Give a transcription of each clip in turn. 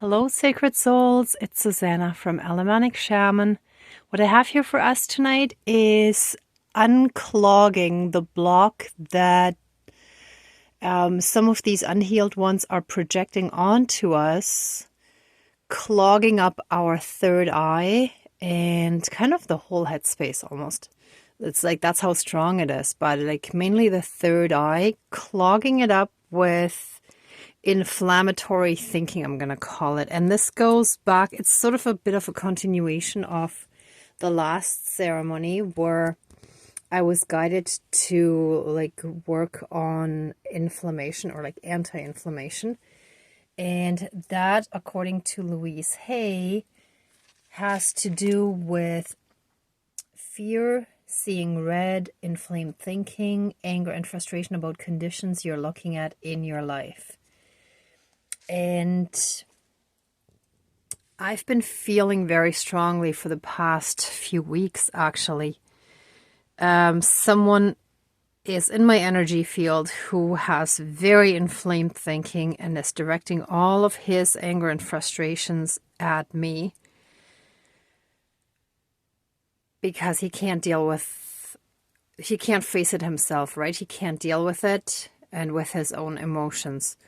Hello, sacred souls. It's Susanna from Alamanic Shaman. What I have here for us tonight is unclogging the block that some of these unhealed ones are projecting onto us, clogging up our third eye and kind of the whole headspace almost. It's like that's how strong it is, but like mainly the third eye, clogging it up with inflammatory thinking, I'm going to call it. And this goes back, it's sort of a bit of a continuation of the last ceremony where I was guided to like work on inflammation or like anti-inflammation. And that, according to Louise Hay, has to do with fear, seeing red, inflamed thinking, anger and frustration about conditions you're looking at in your life. And I've been feeling very strongly for the past few weeks, actually. Someone is in my energy field who has very inflamed thinking and is directing all of his anger and frustrations at me because he can't face it himself, right? He can't deal with it and with his own emotions.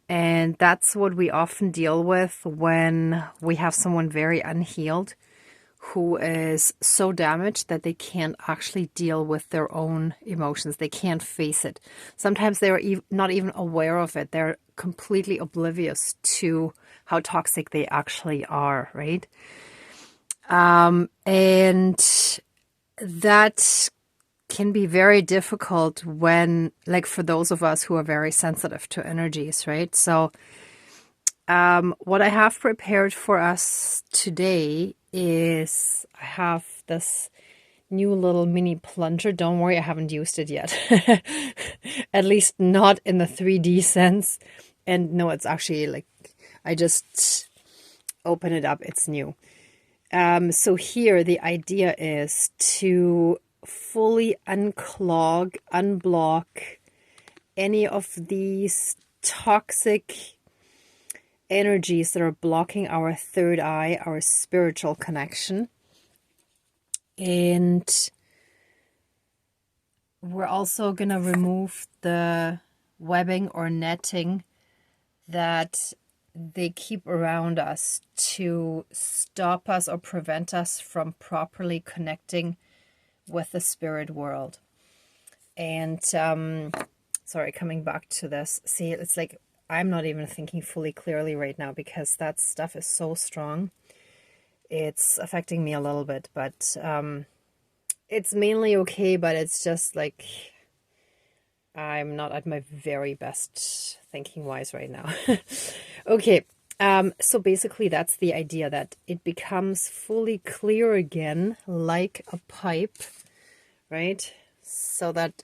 And that's what we often deal with when we have someone very unhealed who is so damaged that they can't actually deal with their own emotions. They can't face it. Sometimes they're not even aware of it. They're completely oblivious to how toxic they actually are, right? And that can be very difficult when, like, for those of us who are very sensitive to energies, right? So what I have prepared for us today is I have this new little mini plunger. Don't worry, I haven't used it yet. At least not in the 3D sense. And no, it's actually like, I just open it up. It's new. So here the idea is to fully unclog, unblock any of these toxic energies that are blocking our third eye, our spiritual connection. And we're also going to remove the webbing or netting that they keep around us to stop us or prevent us from properly connecting with the spirit world. And sorry, coming back to this, see, it's like I'm not even thinking fully clearly right now because that stuff is so strong. It's affecting me a little bit, but it's mainly okay, but it's just like I'm not at my very best thinking wise right now. Okay, so basically that's the idea, that it becomes fully clear again, like a pipe, right? So that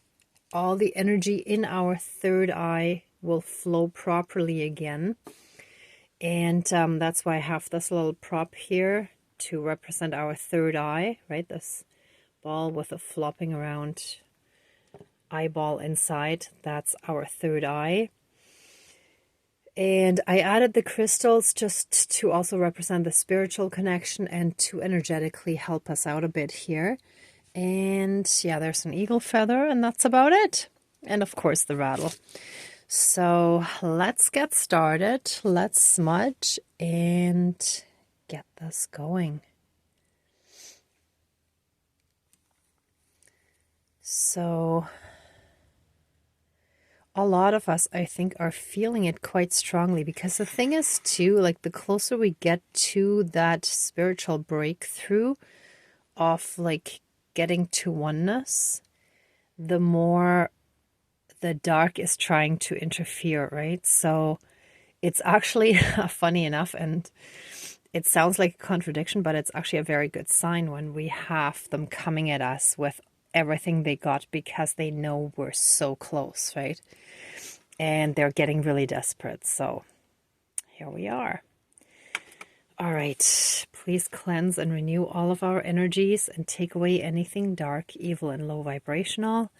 all the energy in our third eye will flow properly again. And that's why I have this little prop here to represent our third eye, right? This ball with a flopping around eyeball inside, that's our third eye. And I added the crystals just to also represent the spiritual connection and to energetically help us out a bit here. And yeah, there's an eagle feather, and that's about it. And of course the rattle. So let's get started. Let's smudge and get this going. So a lot of us, I think, are feeling it quite strongly, because the thing is too, like, the closer we get to that spiritual breakthrough of like getting to oneness, the more the dark is trying to interfere, right? So it's actually funny enough, and it sounds like a contradiction, but it's actually a very good sign when we have them coming at us with everything they got, because they know we're so close, right? And they're getting really desperate. So here we are. All right, please cleanse and renew all of our energies and take away anything dark, evil, and low vibrational.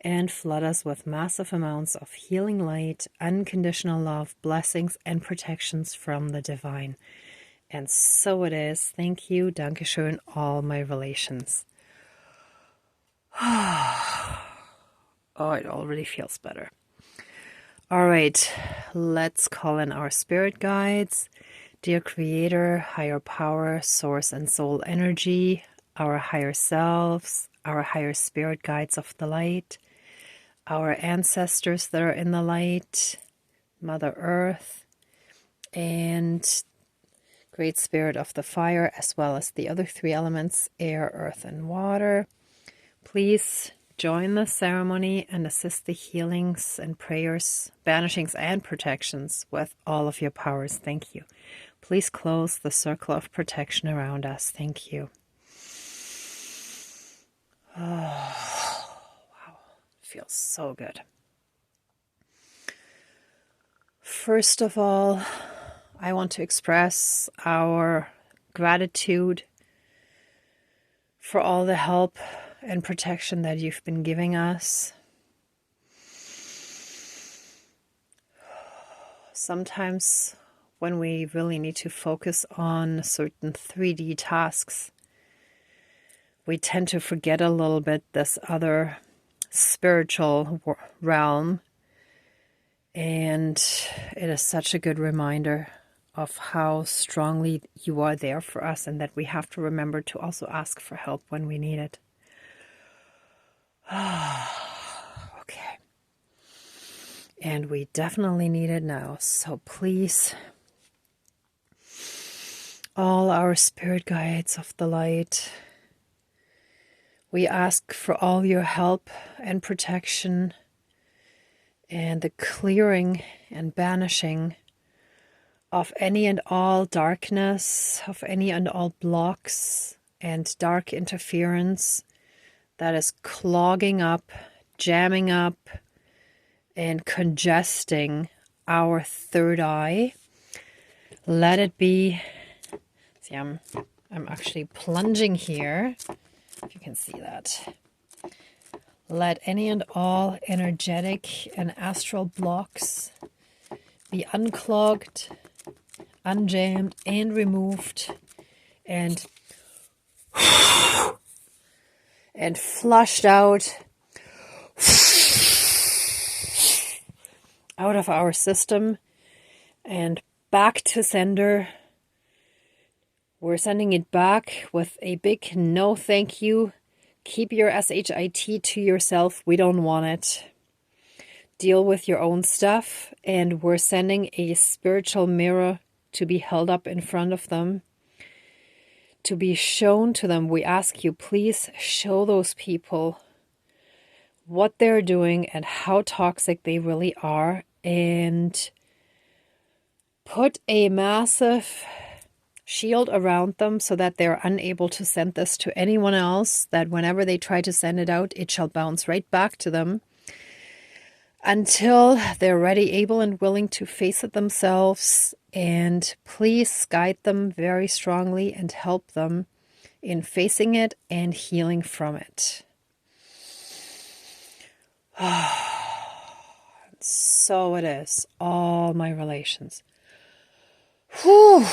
and flood us with massive amounts of healing light, unconditional love, blessings, and protections from the divine. And so it is. Thank you. Dankeschön, all my relations. Oh, it already feels better. All right, let's call in our spirit guides. Dear Creator, higher power, source and soul energy, our higher selves, our higher spirit guides of the light, our ancestors that are in the light, Mother Earth, and Great Spirit of the fire, as well as the other three elements, air, earth, and water. Please join the ceremony and assist the healings and prayers, banishings and protections with all of your powers. Thank you. Please close the circle of protection around us. Thank you. Oh, wow. Feels so good. First of all, I want to express our gratitude for all the help and protection that you've been giving us. Sometimes when we really need to focus on certain 3D tasks, we tend to forget a little bit this other spiritual realm. And it is such a good reminder of how strongly you are there for us, and that we have to remember to also ask for help when we need it. Okay. And we definitely need it now. So please, all our spirit guides of the light, we ask for all your help and protection and the clearing and banishing of any and all darkness, of any and all blocks and dark interference that is clogging up, jamming up, and congesting our third eye. Let it be. See, I'm actually plunging here, if you can see that. Let any and all energetic and astral blocks be unclogged, unjammed, and removed, and flushed out of our system and back to sender. We're sending it back with a big no thank you. Keep your SHIT to yourself. We don't want it. Deal with your own stuff. And we're sending a spiritual mirror to be held up in front of them, to be shown to them. We ask you, please show those people what they're doing and how toxic they really are, and put a massive shield around them so that they're unable to send this to anyone else, that whenever they try to send it out, it shall bounce right back to them until they're ready, able, and willing to face it themselves. And please guide them very strongly and help them in facing it and healing from it. So it is, all my relations. Whew.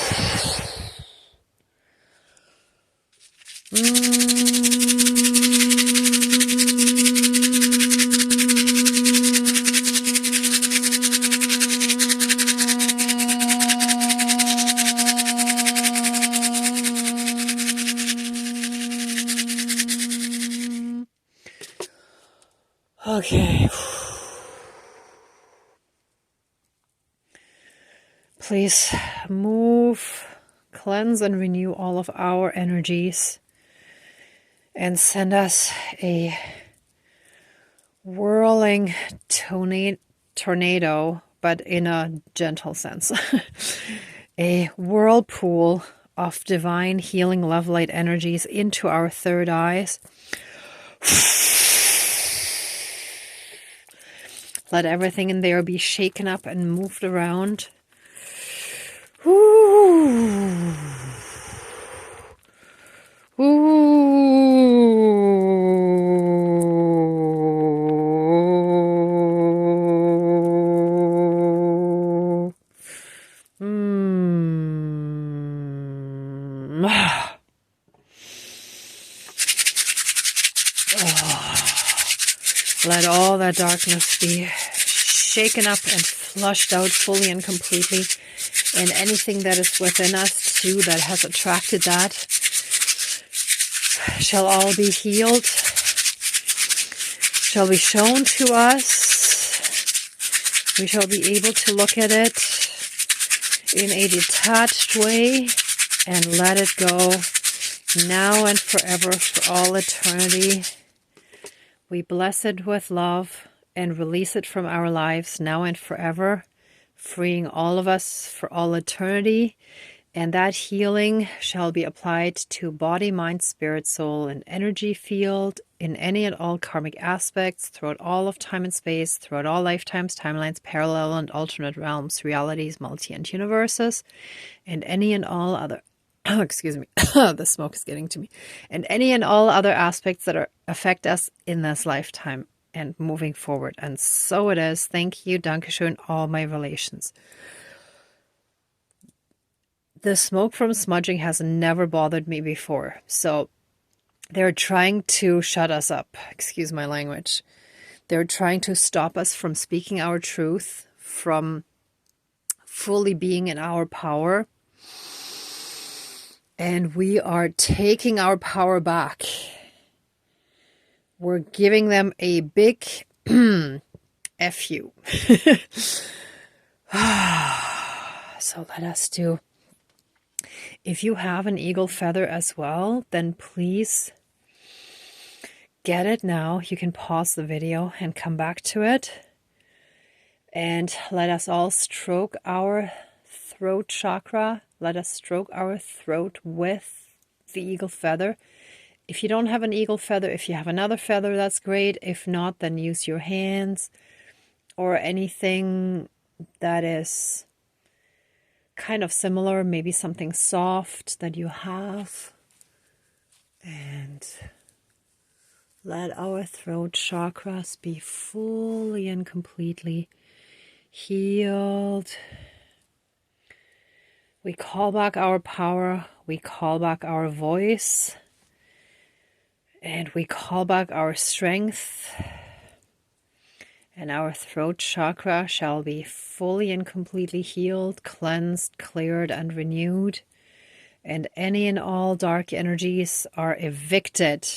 Okay. Please move, cleanse, and renew all of our energies, and send us a whirling tornado, but in a gentle sense. A whirlpool of divine healing love light energies into our third eyes. Let everything in there be shaken up and moved around. Ooh. Ooh. Let all that darkness be shaken up and flushed out fully and completely. And anything that is within us too that has attracted that shall all be healed, shall be shown to us. We shall be able to look at it in a detached way and let it go now and forever, for all eternity. We bless it with love and release it from our lives now and forever, freeing all of us for all eternity. And that healing shall be applied to body, mind, spirit, soul, and energy field in any and all karmic aspects throughout all of time and space, throughout all lifetimes, timelines, parallel and alternate realms, realities, multi and universes, and any and all other excuse me, the smoke is getting to me, and any and all other aspects that affect us in this lifetime and moving forward. And so it is. Thank you, Dankeschön, all my relations. The smoke from smudging has never bothered me before, so they're trying to shut us up. Excuse my language. They're trying to stop us from speaking our truth, from fully being in our power. And we are taking our power back. We're giving them a big F you. So let us do. If you have an eagle feather as well, then please get it now. You can pause the video and come back to it. And let us all stroke our throat chakra. Let us stroke our throat with the eagle feather. If you don't have an eagle feather, if you have another feather, that's great. If not, then use your hands or anything that is kind of similar, maybe something soft that you have. And let our throat chakras be fully and completely healed. We call back our power, we call back our voice, and we call back our strength. And our throat chakra shall be fully and completely healed, cleansed, cleared, and renewed. And any and all dark energies are evicted.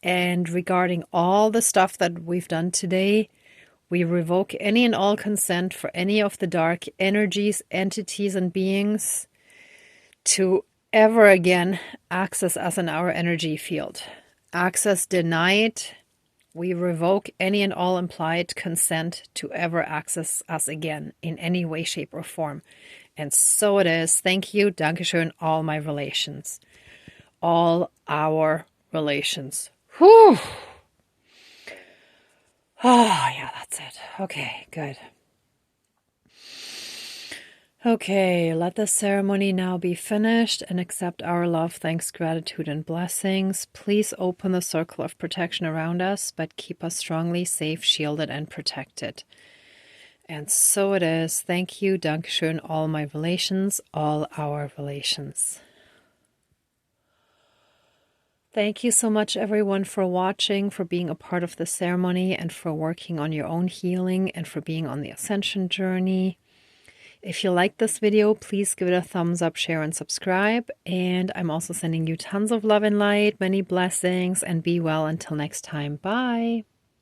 And regarding all the stuff that we've done today, we revoke any and all consent for any of the dark energies, entities, and beings to ever again access us in our energy field. Access denied. We revoke any and all implied consent to ever access us again in any way, shape, or form. And so it is. Thank you. Dankeschön, all my relations. All our relations. Whew. Oh, yeah, that's it. Okay, good. Okay, let the ceremony now be finished and accept our love, thanks, gratitude, and blessings. Please open the circle of protection around us, but keep us strongly safe, shielded, and protected. And so it is. Thank you. Dankeschön, all my relations, all our relations. Thank you so much, everyone, for watching, for being a part of the ceremony, and for working on your own healing, and for being on the ascension journey. If you like this video, please give it a thumbs up, share, and subscribe. And I'm also sending you tons of love and light, many blessings, and be well until next time. Bye.